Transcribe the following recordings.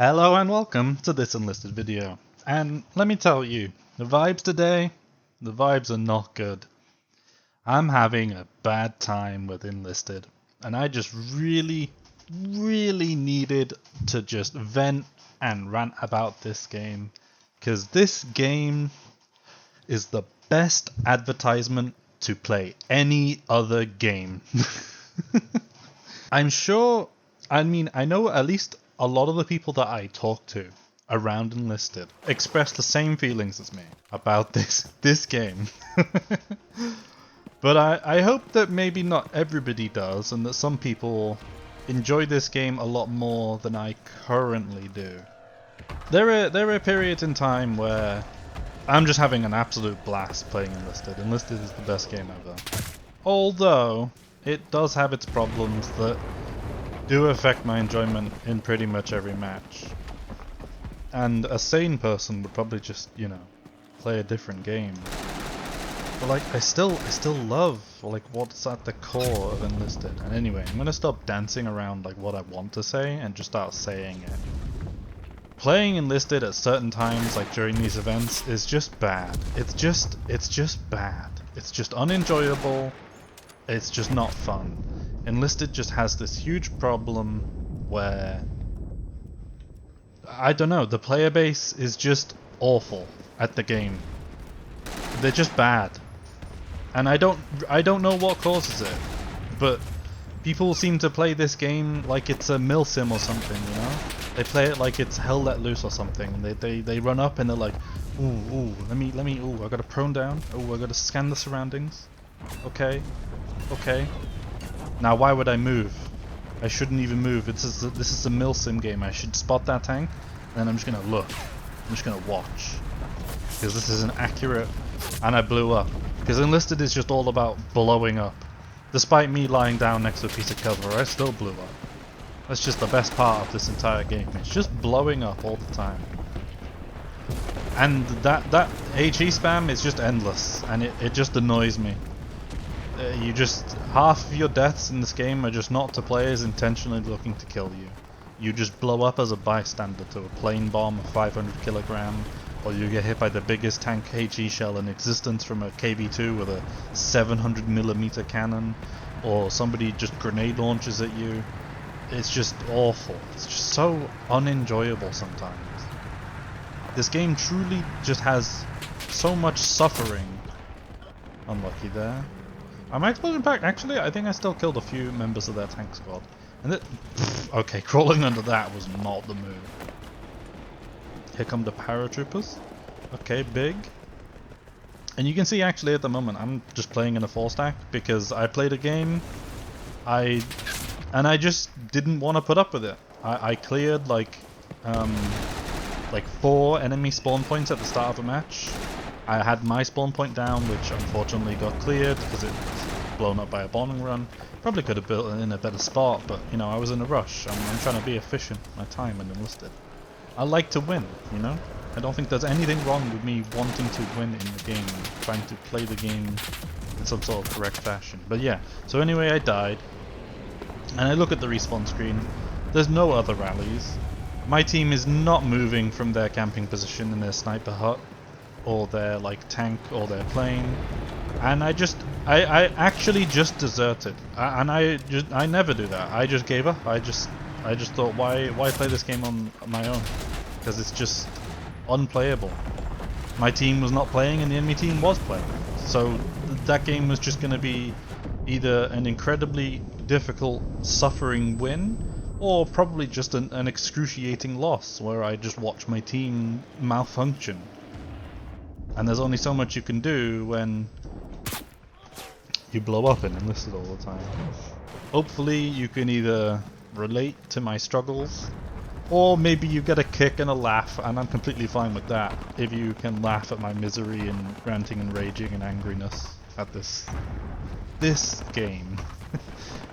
Hello and welcome to this Enlisted video. And let me tell you, the vibes today, the vibes are not good. I'm having a bad time with Enlisted, and I just really needed to just vent and rant about this game, because this game is the best advertisement to play any other game. I know at least a lot of the people that I talk to around Enlisted express the same feelings as me about this game. But I hope that maybe not everybody does, and that some people enjoy this game a lot more than I currently do. There are periods in time where I'm just having an absolute blast playing Enlisted. Enlisted is the best game ever. Although it does have its problems that do affect my enjoyment in pretty much every match. And a sane person would probably just, play a different game. But like, I still love like what's at the core of Enlisted. And anyway, I'm gonna stop dancing around like what I want to say and just start saying it. Playing Enlisted at certain times, like during these events, is just bad. It's just bad. It's just unenjoyable. It's just not fun. Enlisted just has this huge problem where, I don't know, the player base is just awful at the game. They're just bad. And I don't know what causes it, but people seem to play this game like it's a milsim or something, you know? They play it like it's Hell Let Loose or something. They run up and they're like, ooh, let me, I gotta prone down. Ooh, I gotta scan the surroundings. Okay. Now why would I move? I shouldn't even move. This is a milsim game. I should spot that tank, and then I'm just gonna look. I'm just gonna watch. Because this isn't accurate, and I blew up. Because Enlisted is just all about blowing up. Despite me lying down next to a piece of cover, I still blew up. That's just the best part of this entire game. It's just blowing up all the time. And that HE spam is just endless, and it just annoys me. Half of your deaths in this game are just not to players intentionally looking to kill you. You just blow up as a bystander to a plane bomb of 500 kilogram, or you get hit by the biggest tank HE shell in existence from a KV-2 with a 700mm cannon, or somebody just grenade launches at you. It's just awful. It's just so unenjoyable sometimes. This game truly just has so much suffering. Unlucky there. My explosion pack, actually, I think I still killed a few members of their tank squad. And okay, crawling under that was not the move. Here come the paratroopers. Okay, big. And you can see actually at the moment I'm just playing in a 4-stack because I played a game, and I just didn't want to put up with it. I cleared like 4 enemy spawn points at the start of a match. I had my spawn point down, which unfortunately got cleared because it was blown up by a bombing run. Probably could have built it in a better spot, but I was in a rush. I'm trying to be efficient with my time and Enlisted. I like to win, I don't think there's anything wrong with me wanting to win in the game, trying to play the game in some sort of correct fashion. But yeah, so anyway I died, and I look at the respawn screen. There's no other rallies. My team is not moving from their camping position in their sniper hut, or their like tank or their plane, and I actually just deserted, and I never do that. I just gave up. I just thought, why play this game on my own, because it's just unplayable. My team was not playing and the enemy team was playing, so that game was just going to be either an incredibly difficult suffering win, or probably just an excruciating loss where I just watch my team malfunction. And there's only so much you can do when you blow up in Enlisted all the time. Hopefully you can either relate to my struggles, or maybe you get a kick and a laugh, and I'm completely fine with that. If you can laugh at my misery and ranting and raging and angriness at this game.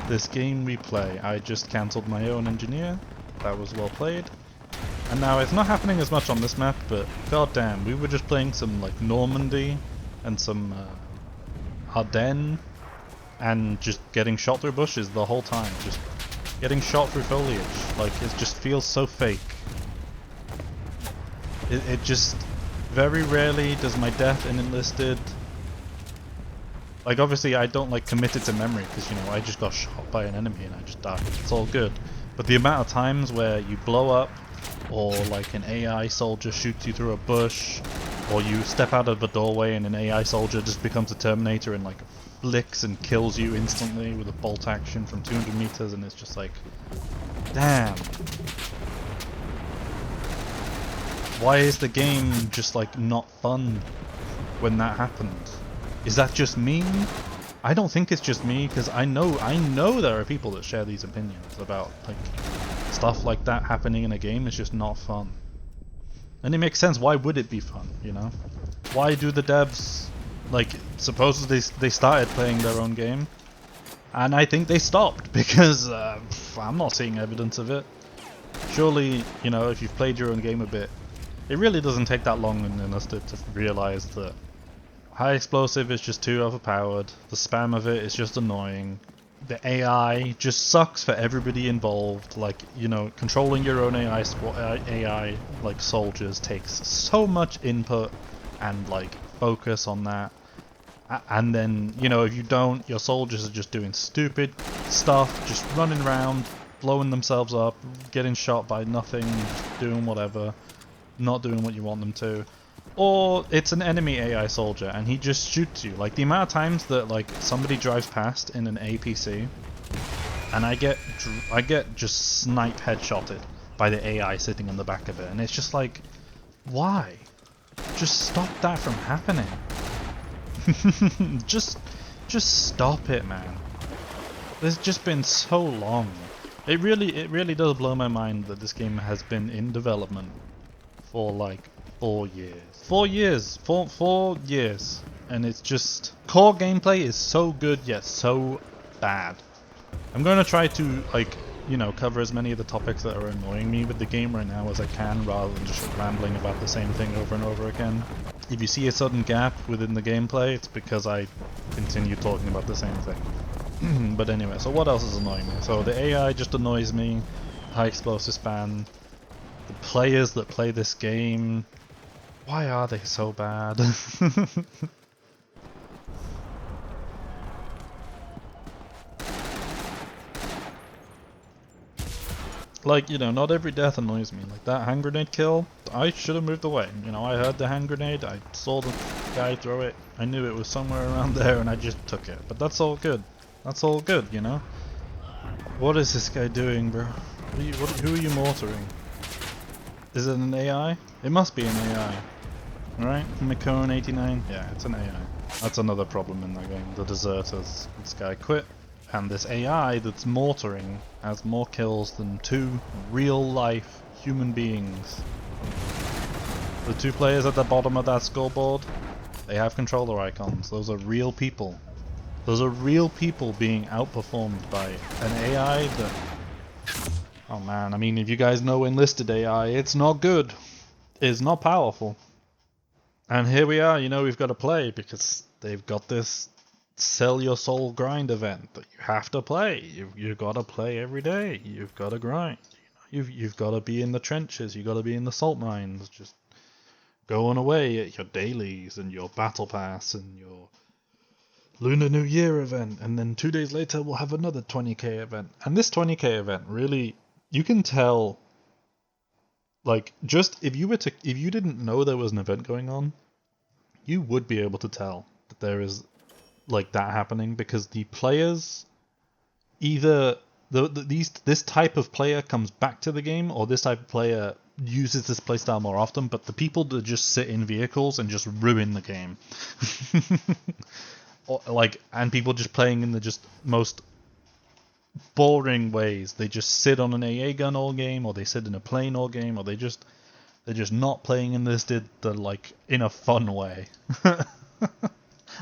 This game we play. I just cancelled my own engineer. That was well played. And now it's not happening as much on this map, but goddamn, we were just playing some like Normandy and some Ardennes, and just getting shot through bushes the whole time, just getting shot through foliage. Like, it just feels so fake. It just very rarely does my death in Enlisted. Like obviously I don't like commit it to memory because, you know, I just got shot by an enemy and I just died. It's all good. But the amount of times where you blow up, or like an AI soldier shoots you through a bush, or you step out of a doorway and an AI soldier just becomes a Terminator and like flicks and kills you instantly with a bolt action from 200 meters, and it's just like, damn. Why is the game just like not fun when that happens? Is that just me? I don't think it's just me, because I know there are people that share these opinions about like stuff like that happening in a game is just not fun. And it makes sense. Why would it be fun, you know? Why do the devs, like, supposedly they started playing their own game, and I think they stopped because I'm not seeing evidence of it. Surely, you know, if you've played your own game a bit, it really doesn't take that long in Enlisted to realize that high explosive is just too overpowered, the spam of it is just annoying, the AI just sucks for everybody involved. Like, you know, controlling your own AI like soldiers takes so much input and like focus on that. And then, you know, if you don't, your soldiers are just doing stupid stuff, just running around, blowing themselves up, getting shot by nothing, just doing whatever, not doing what you want them to. Or it's an enemy AI soldier and he just shoots you. Like the amount of times that like somebody drives past in an APC and I get just snipe headshotted by the AI sitting on the back of it, and it's just like, why? Just stop that from happening. just stop it, man. There's just been so long. It really does blow my mind that this game has been in development for like 4 years. 4 years! 4 years! And it's just... core gameplay is so good yet so bad. I'm going to try to, like, you know, cover as many of the topics that are annoying me with the game right now as I can, rather than just rambling about the same thing over and over again. If you see a sudden gap within the gameplay, it's because I continue talking about the same thing. But anyway, so what else is annoying me? So the AI just annoys me, high explosive span, the players that play this game... why are they so bad? Like, you know, not every death annoys me. Like that hand grenade kill, I should have moved away. You know, I heard the hand grenade, I saw the guy throw it, I knew it was somewhere around there and I just took it. But that's all good. That's all good, you know? What is this guy doing, bro? Who are you mortaring? Is it an AI? It must be an AI. Right? McCone89? Yeah, it's an AI. That's another problem in that game. The deserters. This guy quit, and this AI that's mortaring has more kills than 2 real-life human beings. The 2 players at the bottom of that scoreboard, they have controller icons. Those are real people. Those are real people being outperformed by an AI that... oh man, I mean, if you guys know Enlisted AI, it's not good. It's not powerful. And here we are, you know, we've got to play because they've got this sell your soul grind event that you have to play. You've got to play every day. You've got to grind. You've got to be in the trenches. You've got to be in the salt mines. Just going away at your dailies and your battle pass and your Lunar New Year event. And then 2 days later we'll have another 20k event. And this 20k event really, you can tell... like, just if you didn't know there was an event going on, you would be able to tell that there is like that happening, because the players either this type of player comes back to the game, or this type of player uses this playstyle more often. But the people that just sit in vehicles and just ruin the game, or like, and people just playing in the just most boring ways. They just sit on an AA gun all game, or they sit in a plane all game, or they're just not playing Enlisted like in a fun way.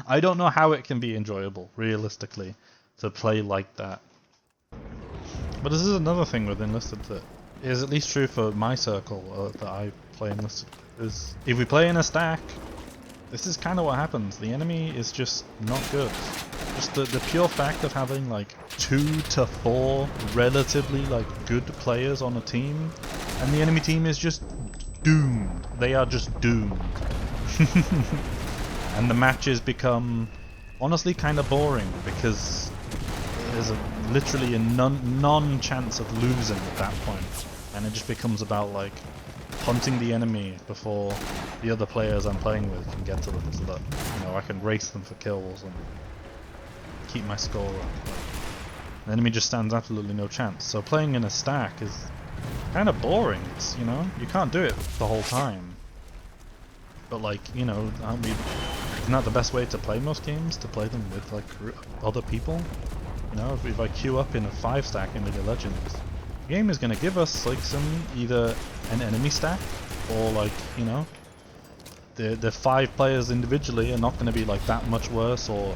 I don't know how it can be enjoyable realistically to play like that. But this is another thing with Enlisted that is at least true for my circle that I play Enlisted, is if we play in a stack, this is kind of what happens. The enemy is just not good. Just the pure fact of having like 2 to 4 relatively like good players on a team, and the enemy team is just doomed. They are just doomed. And the matches become honestly kind of boring because there's literally a non-chance of losing at that point, and it just becomes about like hunting the enemy before the other players I'm playing with can get to them, so that I can race them for kills and keep my score up. The enemy just stands absolutely no chance. So playing in a stack is kind of boring. It's you can't do it the whole time. But like isn't that the best way to play most games? To play them with like other people? If I queue up in a 5-stack in League of Legends, the game is going to give us like either an enemy stack or like the 5 players individually are not going to be like that much worse, or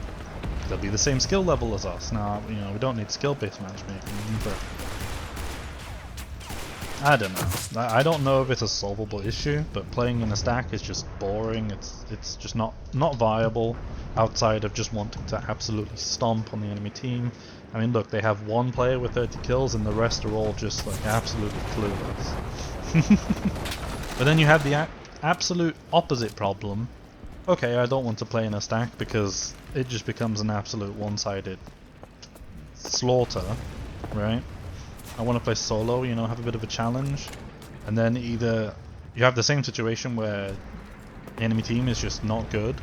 they'll be the same skill level as us. Now we don't need skill-based matchmaking, but I don't know. I don't know if it's a solvable issue, but playing in a stack is just boring. It's just not viable outside of just wanting to absolutely stomp on the enemy team. I mean, look, they have one player with 30 kills and the rest are all just like absolutely clueless. But then you have the absolute opposite problem. Okay, I don't want to play in a stack because it just becomes an absolute one-sided slaughter, right? I want to play solo, have a bit of a challenge, and then either you have the same situation where the enemy team is just not good,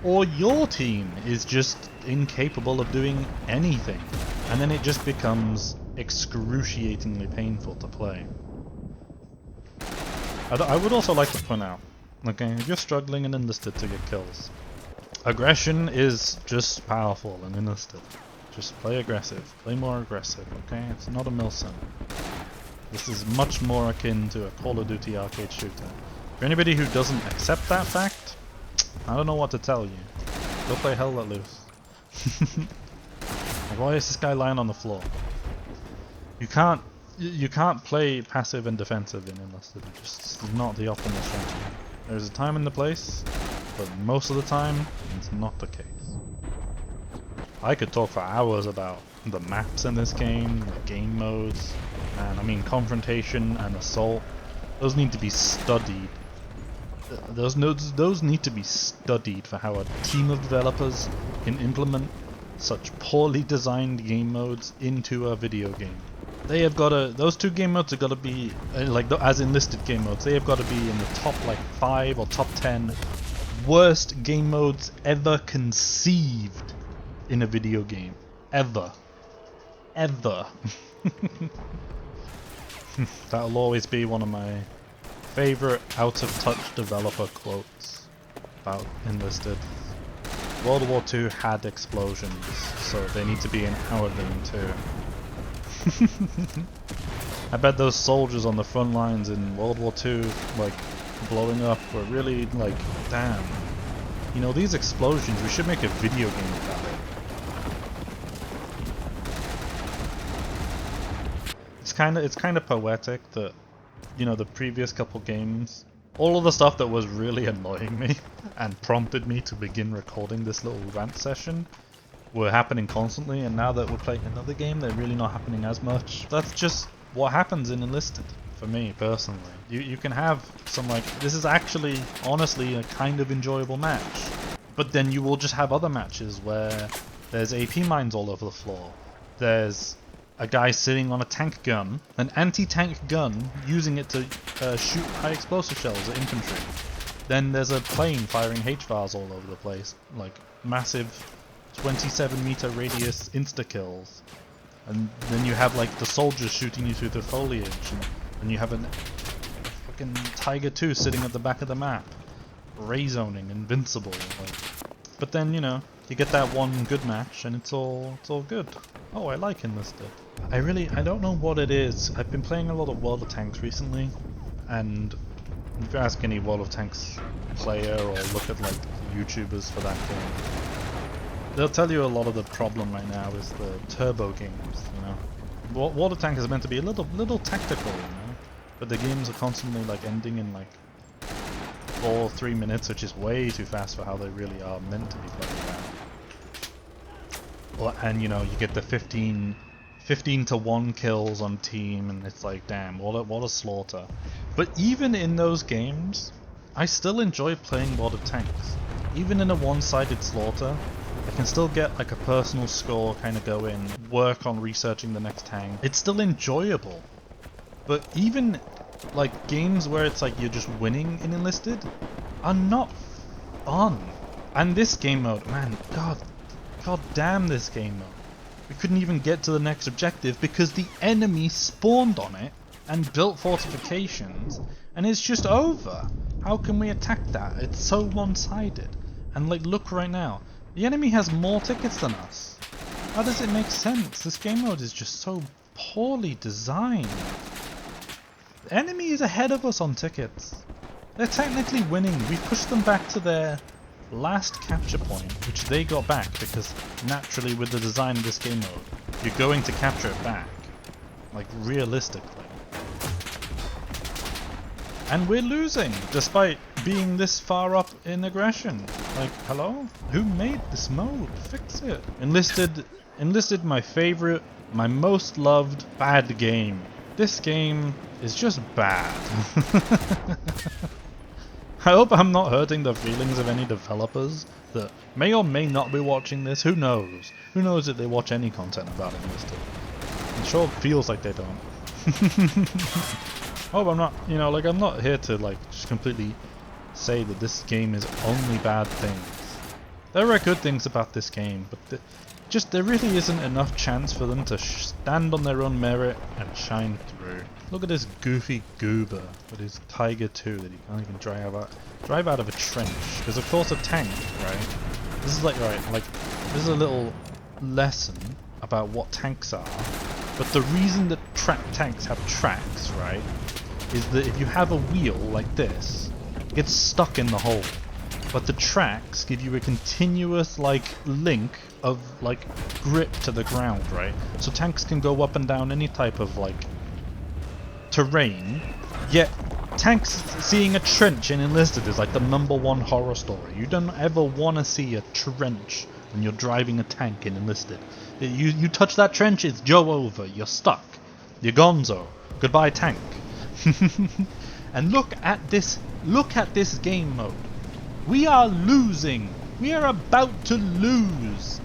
or your team is just incapable of doing anything, and then it just becomes excruciatingly painful to play. I would also like to point out, okay, if you're struggling in Enlisted to get kills, aggression is just powerful in Enlisted. Just play aggressive. Play more aggressive, okay? It's not a Milsim. This is much more akin to a Call of Duty arcade shooter. For anybody who doesn't accept that fact, I don't know what to tell you. Go play Hell Let Loose. Like, why is this guy lying on the floor? You can't play passive and defensive in Enlisted. It's just not the optimal strategy. There's a time and a place, but most of the time, it's not the case. I could talk for hours about the maps in this game, the game modes, and I mean confrontation and assault. Those need to be studied. Those need to be studied for how a team of developers can implement such poorly designed game modes into a video game. They have got to. Those 2 game modes have got to be as Enlisted game modes. They have got to be in the top 5 or top 10 worst game modes ever conceived in a video game. Ever. That'll always be one of my favorite out-of-touch developer quotes about Enlisted. World War II had explosions, so they need to be in our game too. I bet those soldiers on the front lines in World War II, like, blowing up were really, like, damn. These explosions, we should make a video game about it. It's kind of poetic that, the previous couple games, all of the stuff that was really annoying me and prompted me to begin recording this little rant session were happening constantly, and now that we're playing another game, they're really not happening as much. That's just what happens in Enlisted, for me, personally. You can have some, this is actually, honestly, a kind of enjoyable match, but then you will just have other matches where there's AP mines all over the floor, there's a guy sitting on a tank gun, an anti-tank gun, using it to shoot high explosive shells at infantry. Then there's a plane firing HVARs all over the place, like massive 27-meter radius insta-kills. And then you have the soldiers shooting you through the foliage, and you have a fucking Tiger 2 sitting at the back of the map, ray zoning, invincible. But then you get that one good match, and it's all good. Oh, I like Enlisted. I don't know what it is. I've been playing a lot of World of Tanks recently, and if you ask any World of Tanks player or look at YouTubers for that game, they'll tell you a lot of the problem right now is the turbo games. World of Tanks is meant to be a little tactical, but the games are constantly ending in 4-3 minutes, which is way too fast for how they really are meant to be played out. And you get the 15 15 to 1 kills on team, and it's like, damn, what a slaughter. But even in those games, I still enjoy playing World of Tanks. Even in a one-sided slaughter, I can still get like a personal score, kind of go in, work on researching the next tank. It's still enjoyable. But even like games where it's like you're just winning in Enlisted are not fun. And this game mode, man, god damn this game mode. We couldn't even get to the next objective because the enemy spawned on it and built fortifications, and it's just over. How can we attack that? It's so one-sided. And like, look right now, the enemy has more tickets than us. How does it make sense? This game mode is just so poorly designed. The enemy is ahead of us on tickets. They're technically winning. We pushed them back to their last capture point, which they got back because naturally with the design of this game mode, you're going to capture it back. Like, realistically. And we're losing, despite being this far up in aggression. Like, hello? Who made this mode? Fix it. Enlisted, my favorite, my most loved bad game. This game is just bad. I hope I'm not hurting the feelings of any developers that may or may not be watching this. Who knows? Who knows if they watch any content about Enlisted? It sure feels like they don't. Hope I'm not, you know, like, I'm not here to like just completely say that this game is only bad things. There are good things about this game, but there really isn't enough chance for them to stand on their own merit and shine through. Look at this goofy goober with his Tiger 2 that he can't even drive out of a trench. Because of course a tank, right? This is like, this is a little lesson about what tanks are. But the reason that tanks have tracks, right, is that if you have a wheel like this, it gets stuck in the hole. But the tracks give you a continuous like link of like grip to the ground, right? So tanks can go up and down any type of like terrain, yet tanks seeing a trench in Enlisted is like the #1 horror story. You don't ever want to see a trench when you're driving a tank in Enlisted. You touch that trench, it's Joe over. You're stuck. You're gonzo. Goodbye, tank. And look at this game mode. We are losing. We are about to lose.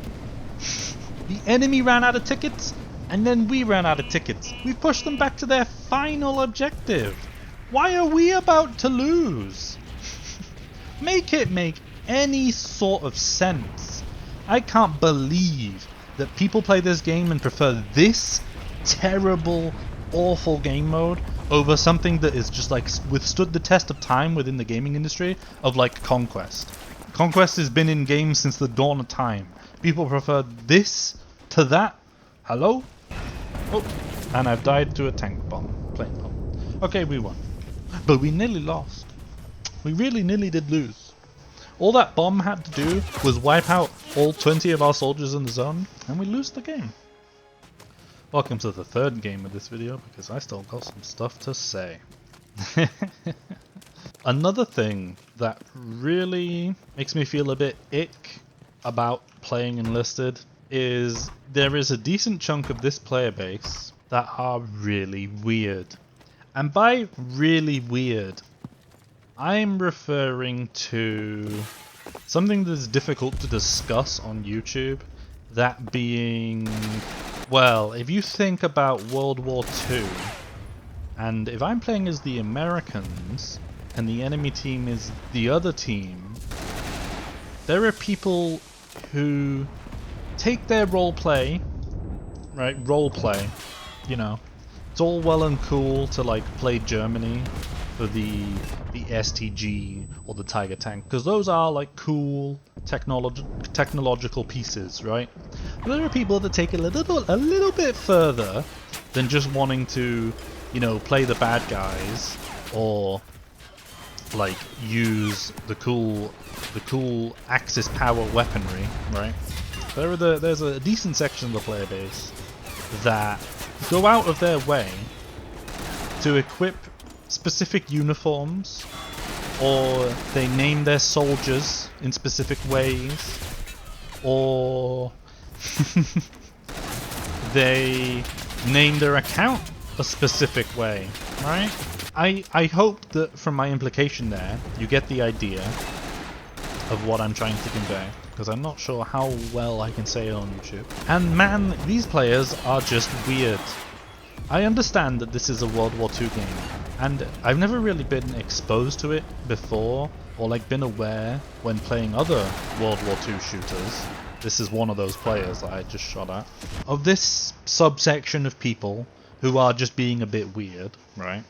The enemy ran out of tickets, and then we ran out of tickets. We pushed them back to their final objective. Why are we about to lose? Make it make any sort of sense. I can't believe that people play this game and prefer this terrible, awful game mode over something that is just like withstood the test of time within the gaming industry of like Conquest. Conquest has been in games since the dawn of time. People prefer this to that. Hello? Oh, and I've died to a tank bomb. Plane bomb. Okay, we won. But we nearly lost. We really nearly did lose. All that bomb had to do was wipe out all 20 of our soldiers in the zone, and we lose the game. Welcome to the third game of this video, because I still got some stuff to say. Another thing that really makes me feel a bit ick about playing Enlisted is there is a decent chunk of this player base that are really weird. And by really weird, I'm referring to something that's difficult to discuss on YouTube, that being, well, if you think about World War II, and if I'm playing as the Americans, and the enemy team is the other team, there are people who take their roleplay, right, roleplay, you know, it's all well and cool to like play Germany for the STG or the Tiger tank, because those are like cool technological pieces, right? But there are people that take it a little bit further than just wanting to, you know, play the bad guys or like use the cool Axis power weaponry, right? There's a decent section of the player base that go out of their way to equip specific uniforms, or they name their soldiers in specific ways, or they name their account a specific way, right? I hope that from my implication there, you get the idea of what I'm trying to convey, because I'm not sure how well I can say it on YouTube. And man, these players are just weird. I understand that this is a World War II game, and I've never really been exposed to it before, or like been aware when playing other World War II shooters. This is one of those players that I just shot at. Of this subsection of people who are just being a bit weird, right?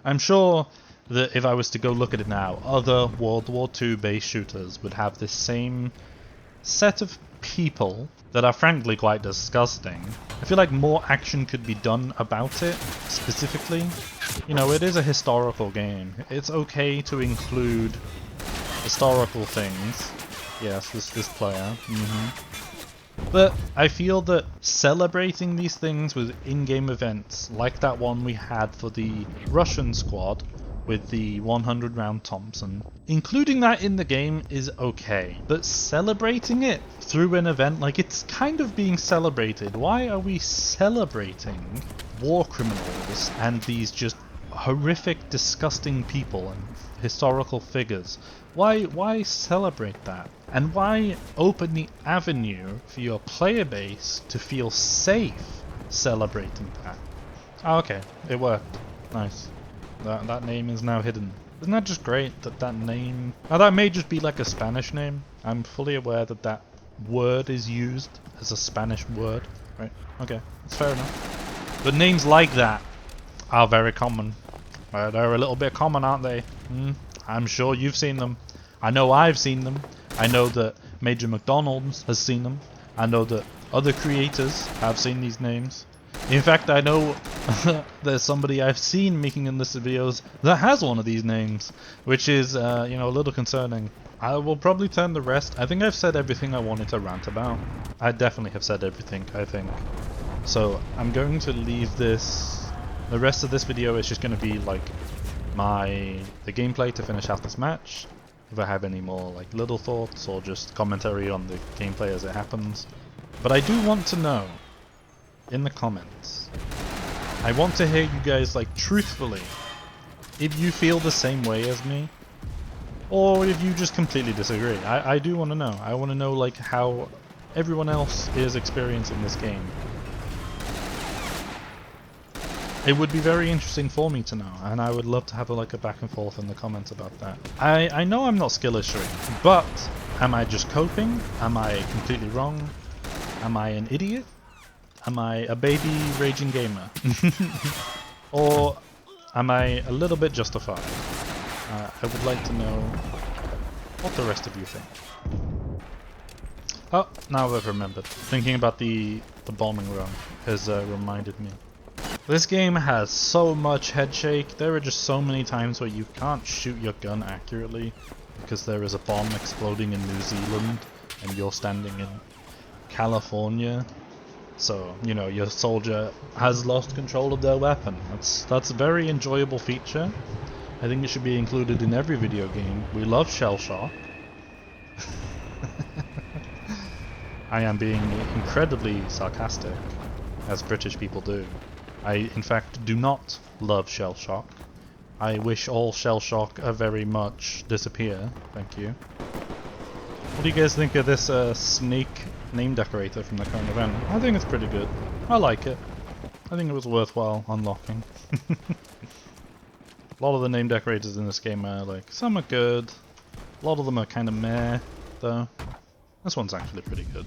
I'm sure that if I was to go look at it now, other World War II based shooters would have this same set of people that are frankly quite disgusting. I feel like more action could be done about it, specifically. You know, it is a historical game. It's okay to include historical things. Yes, this player. But I feel that celebrating these things with in-game events, like that one we had for the Russian squad with the 100 round Thompson, including that in the game is okay. But celebrating it through an event, like it's kind of being celebrated. Why are we celebrating war criminals and these just horrific, disgusting people and historical figures? Why celebrate that? And why open the avenue for your player base to feel safe celebrating that? Oh, okay, it worked. Nice. That name is now hidden. Isn't that just great that that name... Now that may just be like a Spanish name. I'm fully aware that that word is used as a Spanish word. Right, okay, that's fair enough. But names like that are very common. They're a little bit common, aren't they? I'm sure you've seen them. I know I've seen them. I know that Major McDonald's has seen them. I know that other creators have seen these names. In fact, I know there's somebody I've seen making Enlisted videos that has one of these names, which is, you know, a little concerning. I will probably turn the rest. I think I've said everything I wanted to rant about. I definitely have said everything, I think. So I'm going to leave this. The rest of this video is just going to be like the gameplay to finish out this match. If I have any more like little thoughts or just commentary on the gameplay as it happens. But I do want to know in the comments. I want to hear you guys like truthfully if you feel the same way as me or if you just completely disagree. I do want to know. I want to know like how everyone else is experiencing this game. It would be very interesting for me to know, and I would love to have a back and forth in the comments about that. I know I'm not skill issuing, but am I just coping? Am I completely wrong? Am I an idiot? Am I a baby raging gamer? Or am I a little bit justified? I would like to know what the rest of you think. Oh, now I've remembered. Thinking about the bombing run has reminded me. This game has so much head shake. There are just so many times where you can't shoot your gun accurately because there is a bomb exploding in New Zealand and you're standing in California. So, you know, your soldier has lost control of their weapon. That's a very enjoyable feature. I think it should be included in every video game. We love shell shock. I am being incredibly sarcastic, as British people do. I, in fact, do not love shell shock. I wish all shell shock very much disappear. Thank you. What do you guys think of this snake name decorator from the current event? I think it's pretty good. I like it. I think it was worthwhile unlocking. A lot of the name decorators in this game are like, some are good. A lot of them are kind of meh, though. This one's actually pretty good.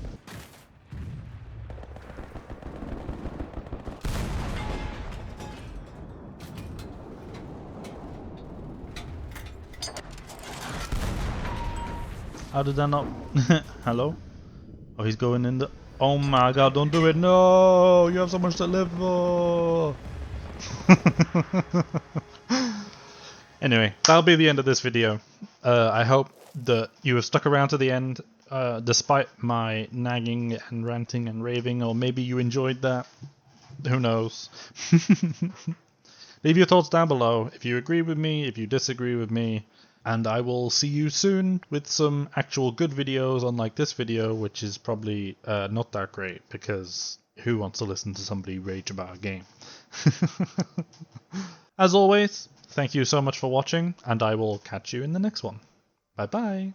How did that not... Hello? Oh, he's going in the... Oh my god, don't do it, no! You have so much to live for! Anyway, that'll be the end of this video. I hope that you have stuck around to the end, despite my nagging and ranting and raving, or maybe you enjoyed that. Who knows? Leave your thoughts down below, if you agree with me, if you disagree with me. And I will see you soon with some actual good videos, unlike this video, which is probably not that great because who wants to listen to somebody rage about a game? As always, thank you so much for watching, and I will catch you in the next one. Bye bye!